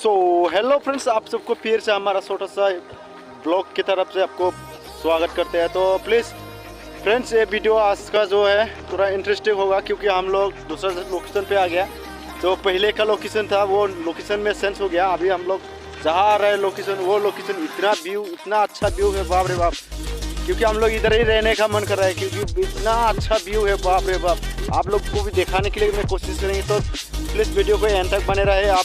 So hello friends, आप सबको फिर से हमारा छोटा सा ब्लॉग की तरफ से आपको स्वागत करते हैं। तो प्लीज़ फ्रेंड्स, ये वीडियो आज का जो है थोड़ा इंटरेस्टिंग होगा क्योंकि हम लोग दूसरा लोकेशन पे आ गया। तो पहले का लोकेशन था वो लोकेशन में सेंस हो गया। अभी हम लोग जहाँ आ रहे हैं लोकेशन, वो लोकेशन इतना अच्छा व्यू है, बाप रे बाप। क्योंकि हम लोग इधर ही रहने का मन कर रहा है क्योंकि इतना अच्छा व्यू है, बाप रे बाप। आप लोग को भी दिखाने के लिए मैं कोशिश करेंगे, तो प्लीज़ वीडियो को एंड तक बने रहे आप।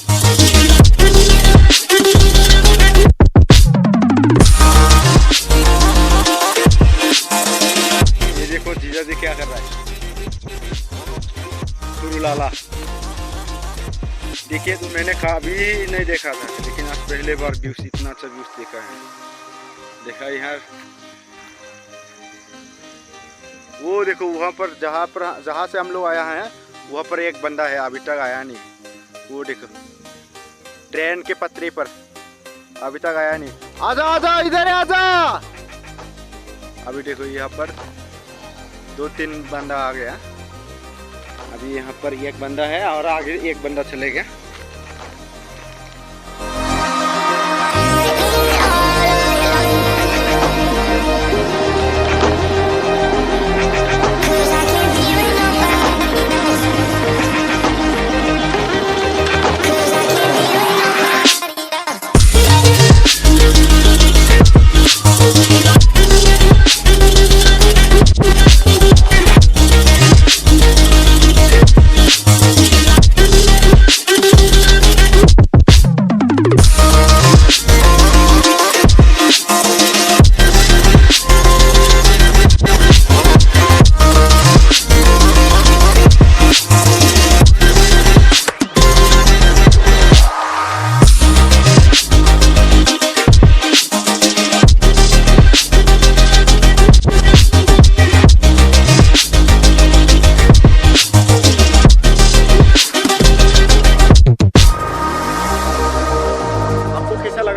ये देखो जीजा जी क्या कर रहा है, लाला। देखिए, तो मैंने कभी नहीं देखा था, लेकिन आज पहले बार व्यूज, इतना अच्छा व्यूज देखा है। देखा यार, वो देखो वहाँ पर जहाँ से हम लोग आया हैं, वहाँ पर एक बंदा है अभी तक आया नहीं। वो देखो ट्रेन के पटरी पर अभी तक आया नहीं। आजा आजा, इधर आजा। अभी देखो यहाँ पर 2-3 बंदा आ गया। अभी यहाँ पर एक बंदा है और आगे एक बंदा चले गया।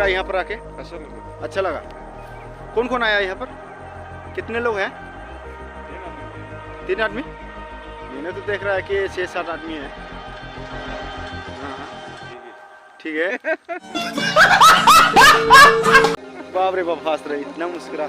यहाँ पर आके अच्छा लगा। कौन कौन आया यहाँ पर? कितने लोग हैं? 3 आदमी। मैंने तो देख रहा है कि 6-7 आदमी है। हाँ ठीक है। बाप रे बाप, हंस रहे, इतना मुस्कुरा।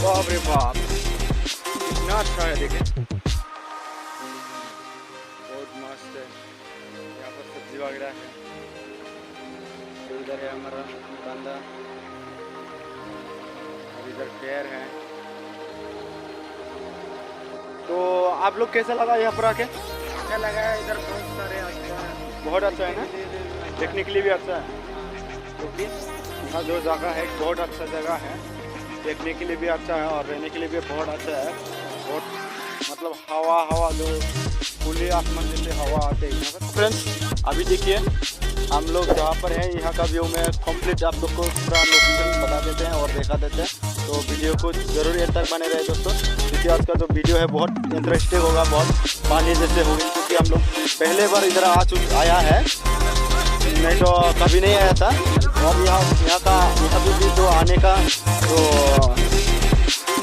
बाप रे बाप, कितना अच्छा है, देखें बहुत मस्त है। यहाँ पर सब्जी वगैरह है। इधर है हमारा बंदा, और इधर पेड़ है। तो आप लोग कैसा लगा यहाँ पर आके? अच्छा लगा है। इधर बहुत सारे अच्छा है, बहुत अच्छा है ना, देखने के लिए भी अच्छा है। क्योंकि यहाँ जो जगह है बहुत अच्छा जगह है, देखने के लिए भी अच्छा है और रहने के लिए भी बहुत अच्छा है। बहुत मतलब हवा जो खुले आसमान जैसे हवा आते हैं यहाँ पर। फ्रेंड्स, अभी देखिए हम लोग जहाँ पर हैं, यहाँ का व्यू में कंप्लीट आप लोग को पूरा लोकेशन बता देते हैं और दिखा देते हैं। तो वीडियो को ज़रूर एंड तक बने रहे दोस्तों, क्योंकि आज का जो वीडियो है बहुत इंटरेस्टिंग होगा, बहुत पानी जैसे होगी। क्योंकि हम लोग पहले बार इधर आया है, नहीं तो कभी नहीं आया था। और यहाँ भी तो आने का तो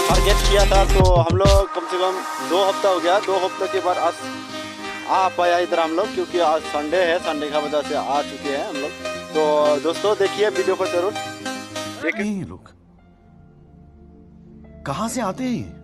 टारगेट किया था। तो हम लोग कम से कम 2 हफ्ता हो गया। 2 हफ्ते के बाद आज आ पाया इधर हम लोग, क्योंकि आज संडे है, संडे का वजह से आ चुके हैं हम लोग। तो दोस्तों देखिए वीडियो को जरूर देखिए। ये लोग कहाँ से आते हैं?